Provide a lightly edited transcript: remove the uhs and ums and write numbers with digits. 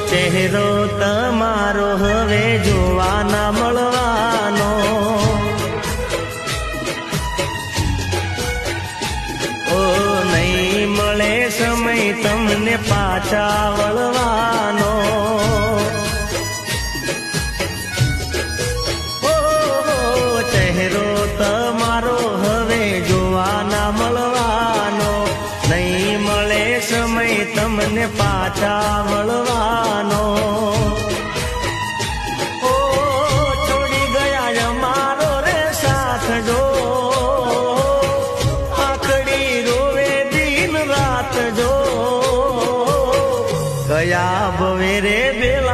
ચહેરો તમારો હવે જોવા ના મળવાનો, ઓ નહીં મળે સમય તમને પાછા વળવાનો, ઓ ચહેરો તમારો હવે જોવા ના મળવાનો, નહીં મળે સમય તમને પાછા વળવાનો, ઓ છોડી ગયા અમારો રે સાથ જો, આખડી રોવે દિન રાત જો, ગયા ભવે રે બેલા